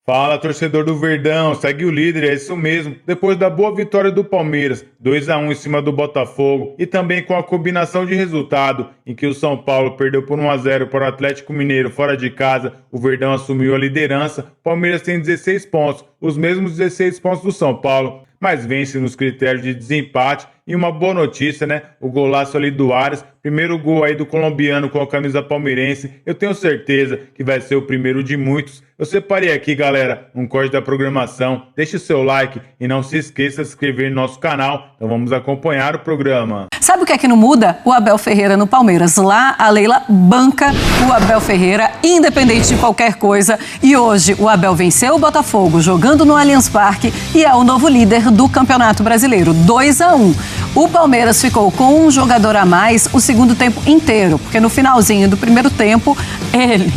Fala, torcedor do Verdão, segue o líder, é isso mesmo. Depois da boa vitória do Palmeiras, 2-1 em cima do Botafogo, e também com a combinação de resultado, em que o São Paulo perdeu por 1-0 para o Atlético Mineiro fora de casa, o Verdão assumiu a liderança. O Palmeiras tem 16 pontos, os mesmos 16 pontos do São Paulo, mas vence nos critérios de desempate. E uma boa notícia, né? O golaço ali do Arias, primeiro gol aí do colombiano com a camisa palmeirense. Eu tenho certeza que vai ser o primeiro de muitos. Eu separei aqui, galera, um corte da programação. Deixe o seu like e não se esqueça de se inscrever no nosso canal. Então vamos acompanhar o programa. Sabe o que é que não muda? O Abel Ferreira no Palmeiras. Lá, a Leila banca o Abel Ferreira, independente de qualquer coisa. E hoje, o Abel venceu o Botafogo jogando no Allianz Parque e é o novo líder do Campeonato Brasileiro, 2-1. O Palmeiras ficou com um jogador a mais o segundo tempo inteiro, porque no finalzinho do primeiro tempo, ele,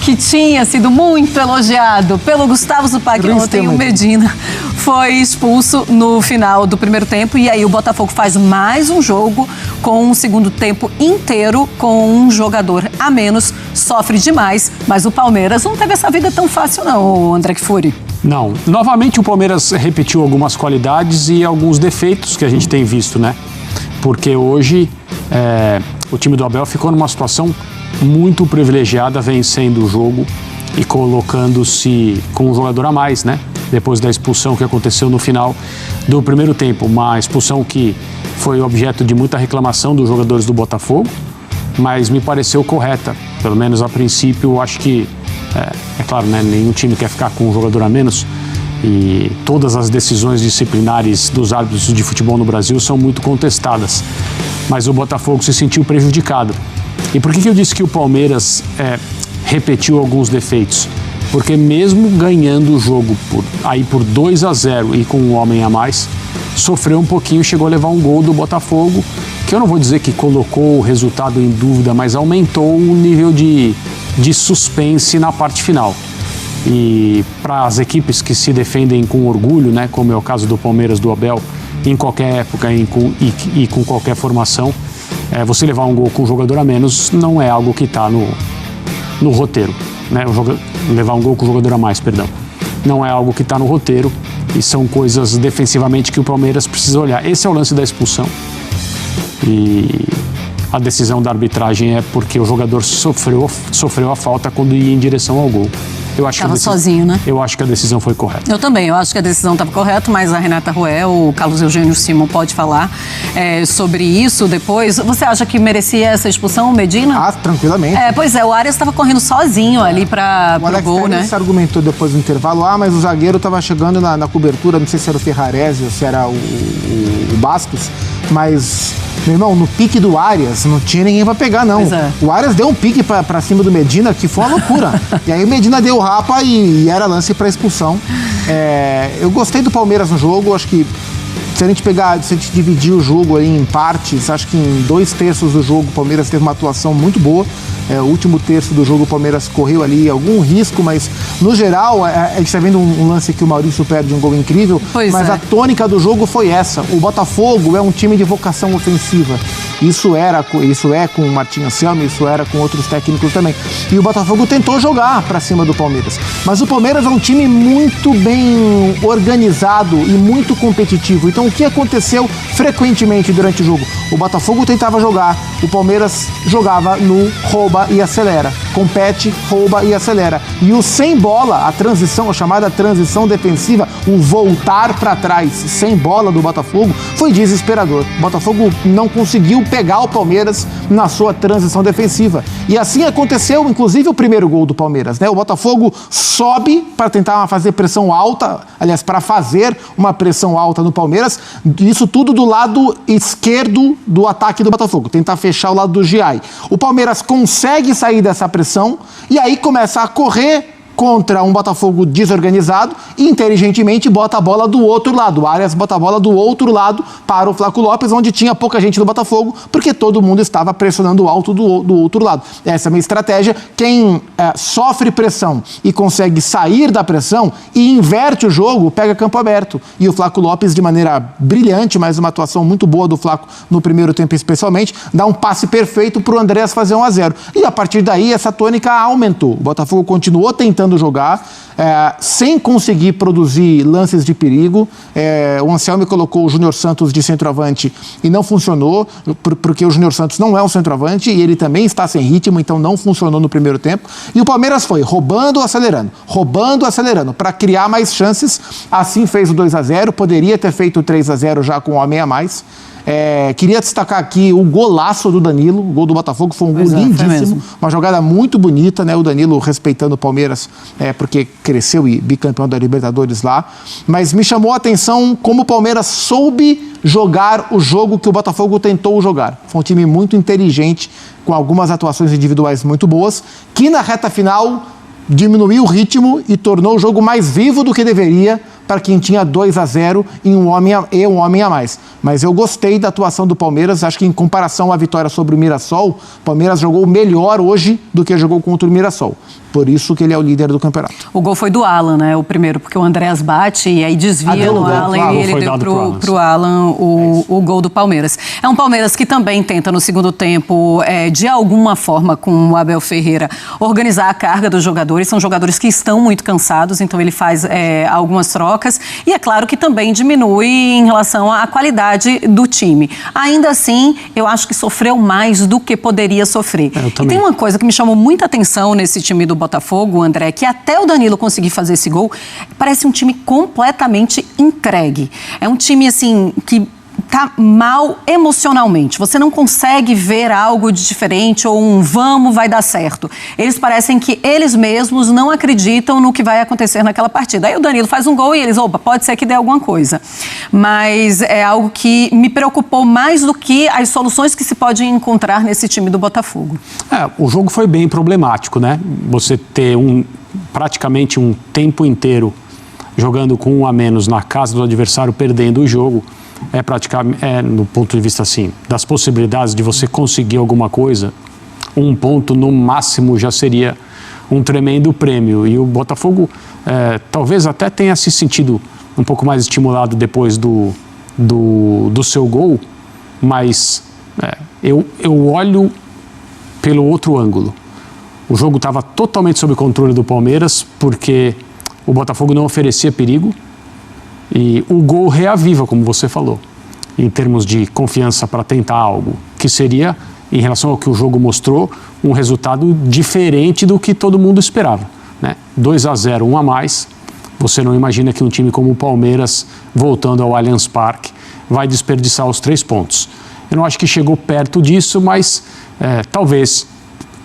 que tinha sido muito elogiado pelo Gustavo Zupac ontem, o Medina, foi expulso no final do primeiro tempo. E aí o Botafogo faz mais um jogo com um segundo tempo inteiro com um jogador a menos, sofre demais. Mas o Palmeiras não teve essa vida tão fácil não, André Kfouri. Não. Novamente o Palmeiras repetiu algumas qualidades e alguns defeitos que a gente tem visto, né? Porque hoje o time do Abel ficou numa situação muito privilegiada, vencendo o jogo e colocando-se com um jogador a mais, né? Depois da expulsão que aconteceu no final do primeiro tempo. Uma expulsão que foi objeto de muita reclamação dos jogadores do Botafogo, mas me pareceu correta. Pelo menos a princípio, eu acho que, é claro, né? Nenhum time quer ficar com um jogador a menos. E todas as decisões disciplinares dos árbitros de futebol no Brasil são muito contestadas. Mas o Botafogo se sentiu prejudicado. E por que eu disse que o Palmeiras repetiu alguns defeitos? Porque mesmo ganhando o jogo por 2-0 e com um homem a mais, sofreu um pouquinho, chegou a levar um gol do Botafogo, que eu não vou dizer que colocou o resultado em dúvida, mas aumentou o nível de suspense na parte final. E para as equipes que se defendem com orgulho, né, como é o caso do Palmeiras, do Abel, em qualquer época e com qualquer formação, você levar um gol com um jogador a menos não é algo que está no roteiro, né? Levar um gol com um jogador a mais, perdão. Não é algo que está no roteiro e são coisas defensivamente que o Palmeiras precisa olhar. Esse é o lance da expulsão. E a decisão da arbitragem é porque o jogador sofreu a falta quando ia em direção ao gol. Estava sozinho, né? Eu acho que a decisão foi correta. Eu também, eu acho que a decisão estava correta, mas a Renata Ruel, o Carlos Eugênio Simon pode falar sobre isso depois. Você acha que merecia essa expulsão, o Medina? Ah, tranquilamente. Pois é, o Arias estava correndo sozinho ali para o gol, né? O argumentou depois do intervalo, mas o zagueiro estava chegando na cobertura, não sei se era o Ferrarese ou se era o Bastos, mas... Meu irmão, no pique do Arias, não tinha ninguém pra pegar, não. O Arias deu um pique pra cima do Medina, que foi uma loucura. E aí o Medina deu o rapa e era lance pra expulsão. Eu gostei do Palmeiras no jogo, acho que se a gente dividir o jogo aí em partes, acho que em 2/3 do jogo o Palmeiras teve uma atuação muito boa. O último terço do jogo o Palmeiras correu ali algum risco, mas no geral a gente está vendo um lance que o Maurício perde um gol incrível, a tônica do jogo foi essa. O Botafogo é um time de vocação ofensiva. Isso é com o Martim Anselmi, isso era com outros técnicos também. E o Botafogo tentou jogar para cima do Palmeiras. Mas o Palmeiras é um time muito bem organizado e muito competitivo. Então o que aconteceu frequentemente durante o jogo? O Botafogo tentava jogar, o Palmeiras jogava no rouba e acelera. Compete, rouba e acelera. E o sem bola, a chamada transição defensiva, o voltar para trás sem bola do Botafogo, foi desesperador. O Botafogo não conseguiu pegar o Palmeiras na sua transição defensiva. E assim aconteceu, inclusive, o primeiro gol do Palmeiras, né? O Botafogo sobe para tentar fazer pressão alta, aliás, para fazer uma pressão alta no Palmeiras, isso tudo do lado esquerdo do ataque do Botafogo, tentar fechar o lado do Giai. O Palmeiras consegue sair dessa pressão e aí começa a correr contra um Botafogo desorganizado e inteligentemente bota a bola do outro lado. O Arias bota a bola do outro lado para o Flaco Lopes, onde tinha pouca gente do Botafogo, porque todo mundo estava pressionando o alto do outro lado. Essa é a minha estratégia. Quem sofre pressão e consegue sair da pressão e inverte o jogo, pega campo aberto. E o Flaco Lopes, de maneira brilhante, mas uma atuação muito boa do Flaco no primeiro tempo especialmente, dá um passe perfeito para o Andrés fazer 1-0. E a partir daí essa tônica aumentou. O Botafogo continuou tentando tentando jogar, sem conseguir produzir lances de perigo. O Anselmi colocou o Júnior Santos de centroavante e não funcionou, porque o Júnior Santos não é um centroavante e ele também está sem ritmo, então não funcionou no primeiro tempo. E o Palmeiras foi roubando, acelerando, para criar mais chances. Assim fez o 2-0, poderia ter feito o 3-0 já com um homem a mais. Queria destacar aqui o golaço do Danilo. O gol do Botafogo foi um gol lindíssimo, uma jogada muito bonita, né? O Danilo respeitando o Palmeiras, porque cresceu e bicampeão da Libertadores lá. Mas me chamou a atenção como o Palmeiras soube jogar o jogo que o Botafogo tentou jogar. Foi um time muito inteligente, com algumas atuações individuais muito boas, que na reta final diminuiu o ritmo e tornou o jogo mais vivo do que deveria para quem tinha 2-0 e um homem a mais. Mas eu gostei da atuação do Palmeiras. Acho que em comparação à vitória sobre o Mirassol, o Palmeiras jogou melhor hoje do que jogou contra o Mirassol. Por isso que ele é o líder do campeonato. O gol foi do Alan, né? O primeiro, porque o Andréas bate e aí desvia no Alan e ele deu pro Alan o gol do Palmeiras. É um Palmeiras que também tenta no segundo tempo, de alguma forma, com o Abel Ferreira, organizar a carga dos jogadores. São jogadores que estão muito cansados, então ele faz algumas trocas. E é claro que também diminui em relação à qualidade do time. Ainda assim, eu acho que sofreu mais do que poderia sofrer. E tem uma coisa que me chamou muita atenção nesse time do Botafogo, André, que até o Danilo conseguir fazer esse gol, parece um time completamente entregue. É um time, assim, que tá mal emocionalmente. Você não consegue ver algo de diferente ou vamos, vai dar certo. Eles parecem que eles mesmos não acreditam no que vai acontecer naquela partida. Aí o Danilo faz um gol e eles, pode ser que dê alguma coisa. Mas é algo que me preocupou mais do que as soluções que se pode encontrar nesse time do Botafogo. O jogo foi bem problemático, né? Você ter praticamente um tempo inteiro jogando com um a menos na casa do adversário, perdendo o jogo, praticamente, no ponto de vista assim, das possibilidades de você conseguir alguma coisa, um ponto no máximo já seria um tremendo prêmio. E o Botafogo talvez até tenha se sentido um pouco mais estimulado depois do seu gol, mas eu olho pelo outro ângulo. O jogo estava totalmente sob controle do Palmeiras, porque o Botafogo não oferecia perigo. E o gol reaviva, como você falou, em termos de confiança para tentar algo, que seria, em relação ao que o jogo mostrou, um resultado diferente do que todo mundo esperava, né? 2-0, 1 a mais. Você não imagina que um time como o Palmeiras, voltando ao Allianz Parque, vai desperdiçar os 3 pontos. Eu não acho que chegou perto disso, mas talvez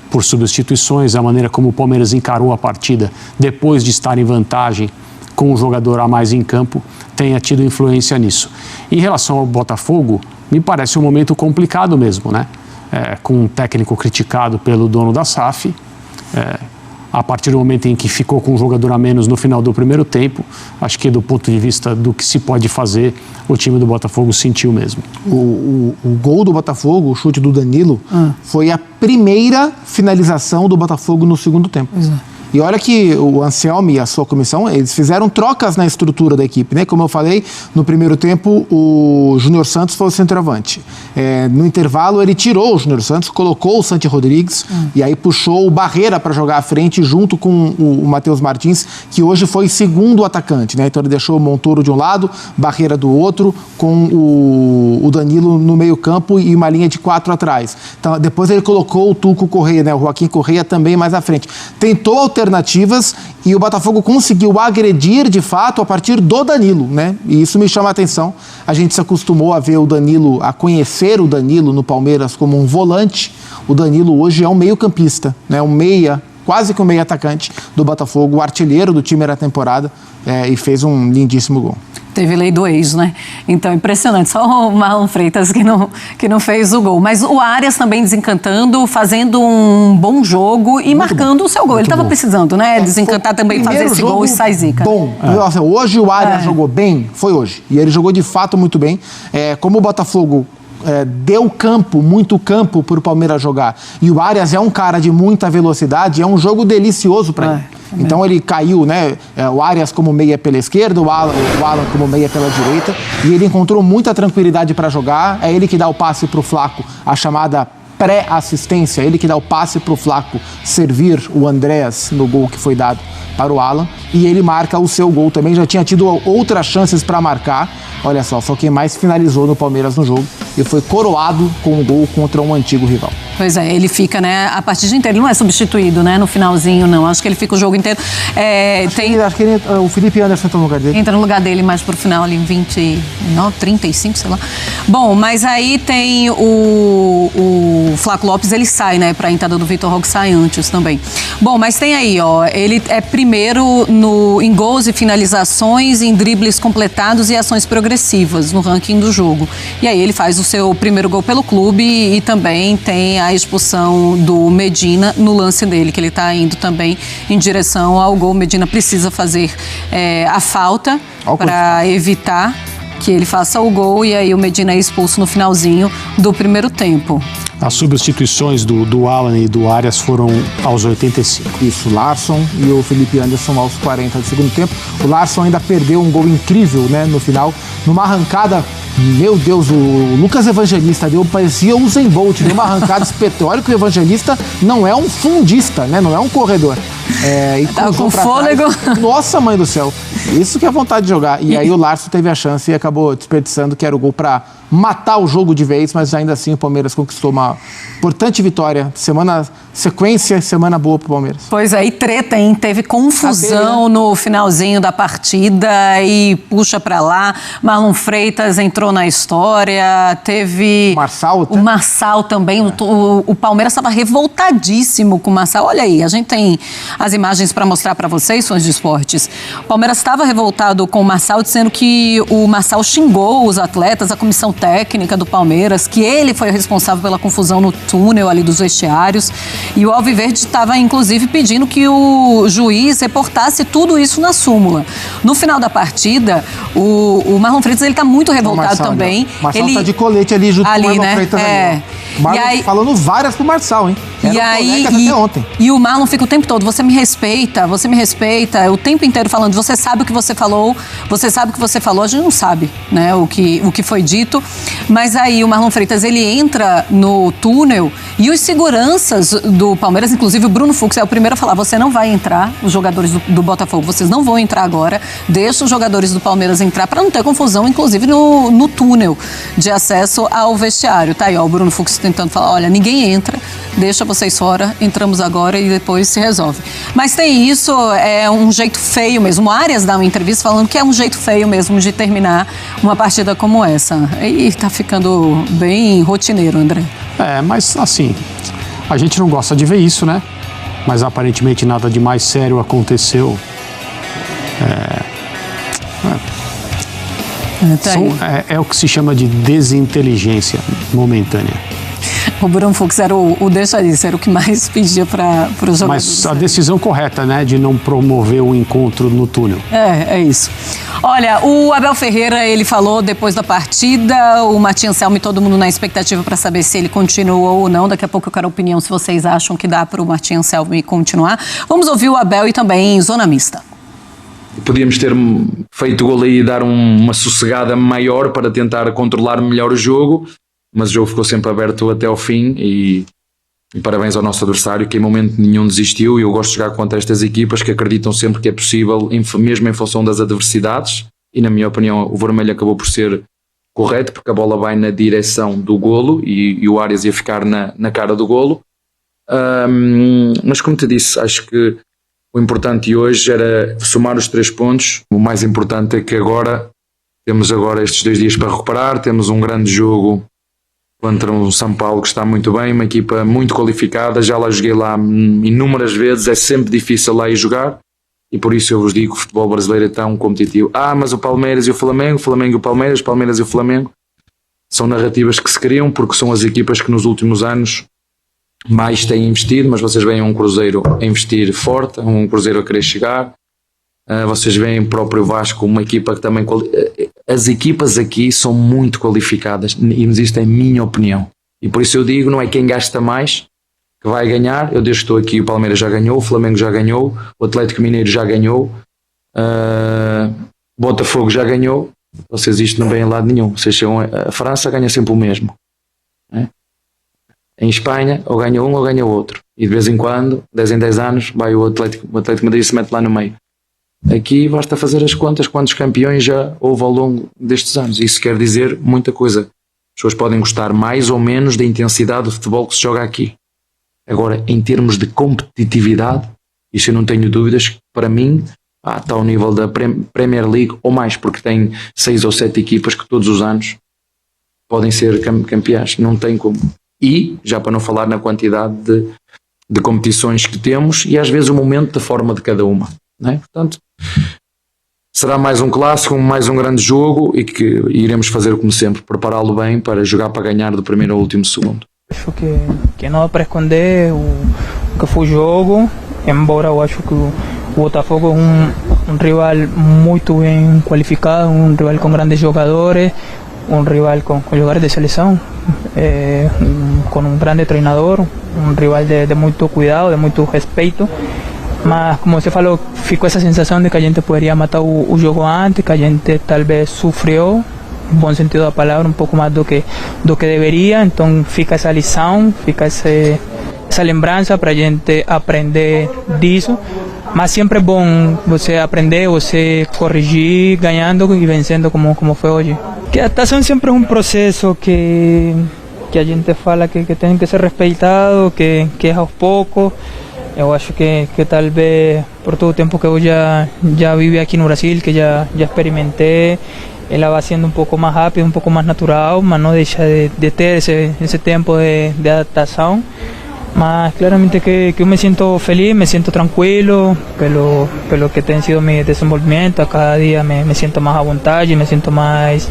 por substituições, a maneira como o Palmeiras encarou a partida depois de estar em vantagem com um jogador a mais em campo, tenha tido influência nisso. Em relação ao Botafogo, me parece um momento complicado mesmo, né? Com um técnico criticado pelo dono da SAF, a partir do momento em que ficou com um jogador a menos no final do primeiro tempo, acho que do ponto de vista do que se pode fazer, o time do Botafogo sentiu mesmo. O gol do Botafogo, o chute do Danilo, foi a primeira finalização do Botafogo no segundo tempo. Exato. E olha que o Anselmi e a sua comissão, eles fizeram trocas na estrutura da equipe, né? Como eu falei, no primeiro tempo o Júnior Santos foi o centroavante. No intervalo ele tirou o Júnior Santos, colocou o Santi Rodrigues e aí puxou o Barreira para jogar à frente junto com o Matheus Martins, que hoje foi segundo atacante, né? Então ele deixou o Montoro de um lado, Barreira do outro, com o Danilo no meio campo e uma linha de 4 atrás. Então depois ele colocou o Tuco Correia, né? O Joaquim Correia também mais à frente. Tentou alternativas e o Botafogo conseguiu agredir de fato a partir do Danilo, né? E isso me chama a atenção. A gente se acostumou a ver o Danilo, a conhecer o Danilo no Palmeiras como um volante. O Danilo hoje é um meio-campista, né? Um meia, quase que um meio atacante do Botafogo, o artilheiro do time da temporada, e fez um lindíssimo gol. Teve lei do ex, né? Então, impressionante. Só o Marlon Freitas que não fez o gol. Mas o Arias também desencantando, fazendo um bom jogo e marcando o seu gol. Ele estava precisando, né? Desencantar também, fazer esse gol e sai zica. Bom, hoje o Arias jogou bem, foi hoje. E ele jogou de fato muito bem. Como o Botafogo deu muito campo para o Palmeiras jogar, e o Arias é um cara de muita velocidade, é um jogo delicioso para ele. Então ele caiu, né? O Arias como meia pela esquerda, o Alan como meia pela direita, e ele encontrou muita tranquilidade para jogar. É ele que dá o passe para o Flaco, a chamada pré-assistência, ele que dá o passe pro Flaco servir o Andréas no gol que foi dado para o Alan, e ele marca o seu gol também, já tinha tido outras chances para marcar, olha só, foi quem mais finalizou no Palmeiras no jogo e foi coroado com um gol contra um antigo rival. Pois é, ele fica, né, a partida inteira, ele não é substituído, né, no finalzinho, não, acho que ele fica o jogo inteiro. Acho que o Felipe Anderson entra no lugar dele. Entra no lugar dele mais pro final ali, em 29, 35, sei lá. Bom, mas aí tem o Flaco Lopes, ele sai, né, pra entrada do Vitor Roque sai antes também. Bom, mas tem aí, ó, ele é primeiro em gols e finalizações, em dribles completados e ações progressivas no ranking do jogo. E aí ele faz o seu primeiro gol pelo clube e também tem a expulsão do Medina no lance dele, que ele está indo também em direção ao gol. Medina precisa fazer a falta para evitar que ele faça o gol, e aí o Medina é expulso no finalzinho do primeiro tempo. As substituições do Alan e do Arias foram aos 85. Isso, Larsson e o Felipe Anderson aos 40 do segundo tempo. O Larsson ainda perdeu um gol incrível, né, no final, numa arrancada. Meu Deus, o Lucas Evangelista parecia o Usain Bolt, deu uma arrancada espetacular. O Evangelista não é um fundista, né? Não é um corredor. E tá com fôlego. Nossa, mãe do céu. Isso que é vontade de jogar. E aí o Larson teve a chance e acabou desperdiçando, que era o gol para matar o jogo de vez, mas ainda assim o Palmeiras conquistou uma importante vitória. Semana boa pro Palmeiras. Pois é, e treta, hein? Teve confusão no finalzinho da partida e puxa pra lá. Marlon Freitas entrou na história, teve... O Marçal também. O Palmeiras estava revoltadíssimo com o Marçal. Olha aí, a gente tem as imagens para mostrar para vocês, fãs de esportes. O Palmeiras estava revoltado com o Marçal, dizendo que o Marçal xingou os atletas, a comissão técnica do Palmeiras, que ele foi responsável pela confusão no túnel ali dos vestiários. E o Alviverde estava, inclusive, pedindo que o juiz reportasse tudo isso na súmula. No final da partida, o Marlon Freitas está muito revoltado também. O Marçal está de colete ali junto com o Marlon Freitas. Marlon falando várias pro Marçal, hein? Até ontem. E o Marlon fica o tempo todo, você me respeita, o tempo inteiro falando, você sabe o que você falou, a gente não sabe, né, o que foi dito, mas aí o Marlon Freitas, ele entra no túnel e os seguranças do Palmeiras, inclusive o Bruno Fux é o primeiro a falar, você não vai entrar, os jogadores do Botafogo, vocês não vão entrar agora, deixa os jogadores do Palmeiras entrar para não ter confusão, inclusive no túnel de acesso ao vestiário, tá aí, ó, o Bruno Fux tentando falar, olha, ninguém entra, deixa vocês fora, entramos agora e depois se resolve. Mas tem isso, é um jeito feio mesmo. O Arias dá uma entrevista falando que é um jeito feio mesmo de terminar uma partida como essa. E tá ficando bem rotineiro, André. Mas assim, a gente não gosta de ver isso, né? Mas aparentemente nada de mais sério aconteceu. É o que se chama de desinteligência momentânea. O Bruno Fux era o deixa disso, era o que mais pedia para os jogadores. Mas a decisão correta, né, de não promover o encontro no túnel. É isso. Olha, o Abel Ferreira, ele falou depois da partida, o Matias Anselmo e todo mundo na expectativa para saber se ele continua ou não. Daqui a pouco eu quero a opinião se vocês acham que dá para o Matias Anselmo continuar. Vamos ouvir o Abel e também em zona mista. Podíamos ter feito o gol aí e dar uma sossegada maior para tentar controlar melhor o jogo, mas o jogo ficou sempre aberto até ao fim e parabéns ao nosso adversário, que em momento nenhum desistiu, e eu gosto de jogar contra estas equipas que acreditam sempre que é possível, mesmo em função das adversidades, e na minha opinião o vermelho acabou por ser correto, porque a bola vai na direção do golo e o Arias ia ficar na cara do golo, mas como te disse, acho que o importante hoje era somar os 3 pontos. O mais importante é que temos estes 2 dias para recuperar, temos um grande jogo contra um São Paulo que está muito bem, uma equipa muito qualificada, já lá joguei lá inúmeras vezes, é sempre difícil lá ir jogar, e por isso eu vos digo que o futebol brasileiro é tão competitivo. Mas o Palmeiras e o Flamengo, o Flamengo e o Palmeiras, Palmeiras e o Flamengo, são narrativas que se criam porque são as equipas que nos últimos anos mais têm investido, mas vocês veem um Cruzeiro a investir forte, um Cruzeiro a querer chegar, vocês veem o próprio Vasco, uma equipa que também... As equipas aqui são muito qualificadas, mas isto é a minha opinião. E por isso eu digo, não é quem gasta mais que vai ganhar. Eu desde que estou aqui, o Palmeiras já ganhou, o Flamengo já ganhou, o Atlético Mineiro já ganhou, Botafogo já ganhou. Vocês isto não vem a lado nenhum. Vocês chegam a França, ganha sempre o mesmo. Em Espanha, ou ganha um ou ganha o outro. E de vez em quando, 10 em 10 anos, vai o Atlético Madrid se mete lá no meio. Aqui basta fazer as contas quantos campeões já houve ao longo destes anos. Isso quer dizer muita coisa. As pessoas podem gostar mais ou menos da intensidade do futebol que se joga aqui. Agora, em termos de competitividade, isso eu não tenho dúvidas que, para mim, está ao nível da Premier League ou mais, porque tem 6 ou 7 equipas que todos os anos podem ser campeãs. Não tem como. E, já para não falar na quantidade de competições que temos e às vezes o momento da forma de cada uma, não é? Portanto, será mais um clássico, mais um grande jogo e que iremos fazer como sempre, prepará-lo bem para jogar para ganhar do primeiro ao último segundo. Acho que não dá para esconder o que foi o jogo, embora eu acho que o Botafogo é um rival muito bem qualificado, um rival com grandes jogadores, um rival com jogadores de seleção, com um grande treinador, um rival de muito cuidado, de muito respeito. Mas, como você falou, ficou essa sensação de que a gente poderia matar o jogo antes, que a gente talvez sofreu, no bom sentido da palavra, um pouco mais do que deveria. Então fica essa lição, fica essa lembrança para a gente aprender disso. Mas sempre é bom você aprender, você corrigir, ganhando e vencendo como foi hoje. Que a adaptação sempre é um processo que a gente fala que tem que ser respeitado, que é aos poucos. Eu acho que talvez por todo o tempo que eu já vivi aqui no Brasil, que já experimentei, ela vai sendo um pouco mais rápida, um pouco mais natural, mas não deixa de ter esse tempo de adaptação. Mas claramente que eu me sinto feliz, me sinto tranquilo pelo que tem sido meu desenvolvimento. A cada dia me sinto mais à vontade, me sinto mais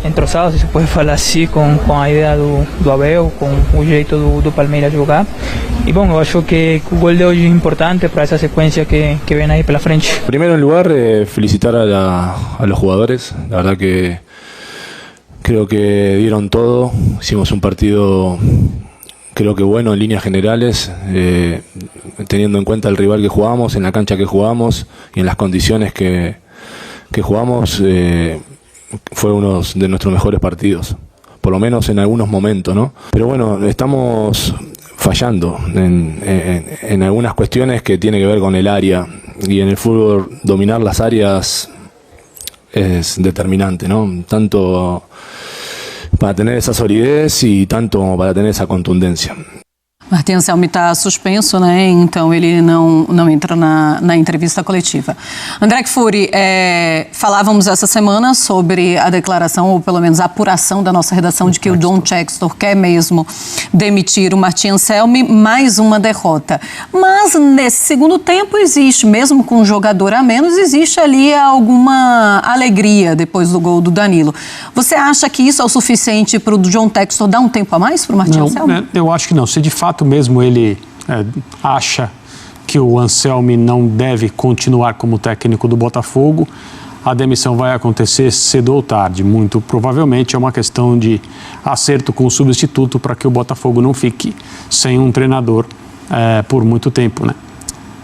entrosado, se pode falar assim, com a ideia do Abel, com o jeito do Palmeiras jogar. E bom, eu acho que o gol de hoje é importante para essa sequência que vem aí pela frente. Primero en lugar, felicitar a los jugadores. La verdad que creo que dieron todo. Hicimos un partido, creo que bueno en líneas generales, teniendo en cuenta el rival que jugamos, en la cancha que jugamos y en las condiciones que jugamos. Fue uno de nuestros mejores partidos, por lo menos en algunos momentos, ¿no? Pero bueno, estamos fallando en algunas cuestiones que tienen que ver con el área, y en el fútbol dominar las áreas es determinante, ¿no? Tanto para tener essa solidez e tanto para ter essa contundência. Martim Anselmi está suspenso, né? Então ele não entra na entrevista coletiva. André Kfouri, falávamos essa semana sobre a declaração, ou pelo menos a apuração da nossa redação, de que o John Textor quer mesmo demitir o Martim Anselmi, mais uma derrota. Mas nesse segundo tempo existe, mesmo com um jogador a menos, existe ali alguma alegria depois do gol do Danilo. Você acha que isso é o suficiente para o John Textor dar um tempo a mais para o Martim Anselmi? Eu acho que não. Se de fato mesmo ele acha que o Anselmi não deve continuar como técnico do Botafogo, a demissão vai acontecer cedo ou tarde. Muito provavelmente é uma questão de acerto com o substituto para que o Botafogo não fique sem um treinador por muito tempo, né?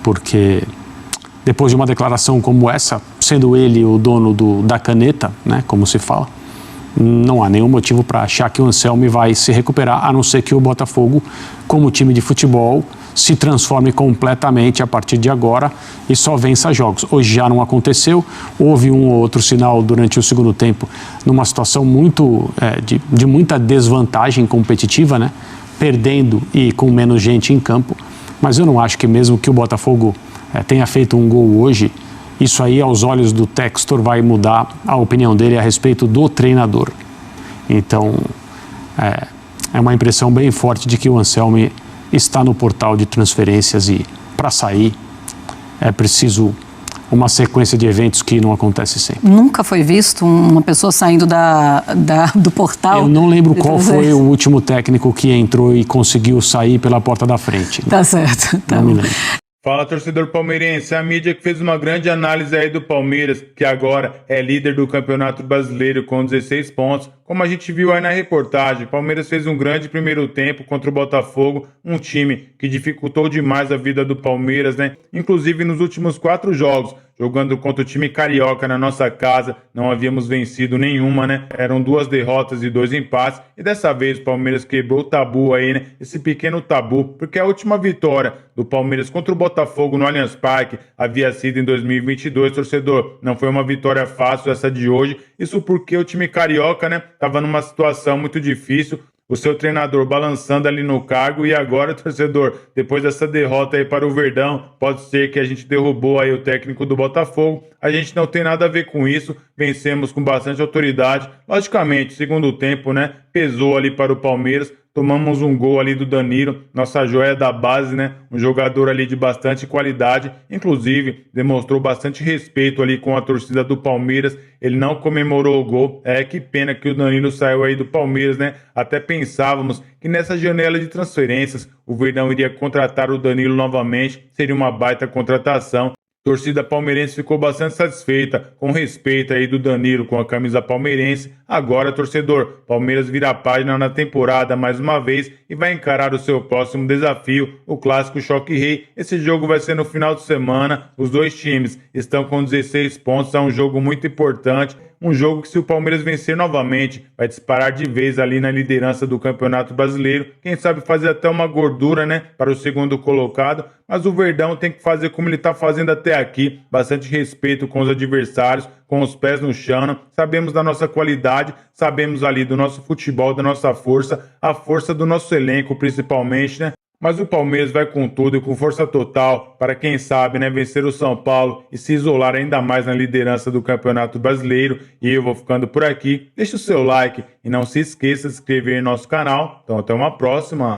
Porque depois de uma declaração como essa, sendo ele o dono da caneta, né, como se fala, não há nenhum motivo para achar que o Anselmi vai se recuperar, a não ser que o Botafogo, como time de futebol, se transforme completamente a partir de agora e só vença jogos. Hoje já não aconteceu, houve um ou outro sinal durante o segundo tempo, numa situação muito de muita desvantagem competitiva, né? Perdendo e com menos gente em campo, mas eu não acho que mesmo que o Botafogo tenha feito um gol hoje, isso aí, aos olhos do Textor, vai mudar a opinião dele a respeito do treinador. Então, é uma impressão bem forte de que o Anselmi está no portal de transferências e, para sair, é preciso uma sequência de eventos que não acontece sempre. Nunca foi visto uma pessoa saindo do portal? Eu não lembro qual foi o último técnico que entrou e conseguiu sair pela porta da frente. Tá certo. Não me lembro. Fala, torcedor palmeirense, a mídia que fez uma grande análise aí do Palmeiras, que agora é líder do Campeonato Brasileiro com 16 pontos. Como a gente viu aí na reportagem, o Palmeiras fez um grande primeiro tempo contra o Botafogo, um time que dificultou demais a vida do Palmeiras, né? Inclusive nos últimos 4 jogos, jogando contra o time carioca na nossa casa, não havíamos vencido nenhuma, né? Eram 2 derrotas e 2 empates, e dessa vez o Palmeiras quebrou o tabu aí, né? Esse pequeno tabu, porque a última vitória do Palmeiras contra o Botafogo no Allianz Parque havia sido em 2022, torcedor. Não foi uma vitória fácil essa de hoje, isso porque o time carioca, né, tava numa situação muito difícil, o seu treinador balançando ali no cargo, e agora, torcedor, depois dessa derrota aí para o Verdão, pode ser que a gente derrubou aí o técnico do Botafogo. A gente não tem nada a ver com isso, vencemos com bastante autoridade. Logicamente, segundo tempo, né, pesou ali para o Palmeiras. Tomamos um gol ali do Danilo, nossa joia da base, né? Um jogador ali de bastante qualidade, inclusive demonstrou bastante respeito ali com a torcida do Palmeiras. Ele não comemorou o gol. Que pena que o Danilo saiu aí do Palmeiras, né? Até pensávamos que nessa janela de transferências o Verdão iria contratar o Danilo novamente, seria uma baita contratação. A torcida palmeirense ficou bastante satisfeita com o respeito aí do Danilo com a camisa palmeirense. Agora, torcedor, Palmeiras vira a página na temporada mais uma vez e vai encarar o seu próximo desafio, o clássico Choque Rei. Esse jogo vai ser no final de semana. Os dois times estão com 16 pontos, é um jogo muito importante. Um jogo que, se o Palmeiras vencer novamente, vai disparar de vez ali na liderança do Campeonato Brasileiro. Quem sabe fazer até uma gordura, né, para o segundo colocado. Mas o Verdão tem que fazer como ele está fazendo até aqui. Bastante respeito com os adversários, com os pés no chão. Sabemos da nossa qualidade, sabemos ali do nosso futebol, da nossa força, a força do nosso elenco principalmente, né? Mas o Palmeiras vai com tudo e com força total para, quem sabe, né, vencer o São Paulo e se isolar ainda mais na liderança do Campeonato Brasileiro. E eu vou ficando por aqui. Deixe o seu like e não se esqueça de se inscrever em nosso canal. Então até uma próxima.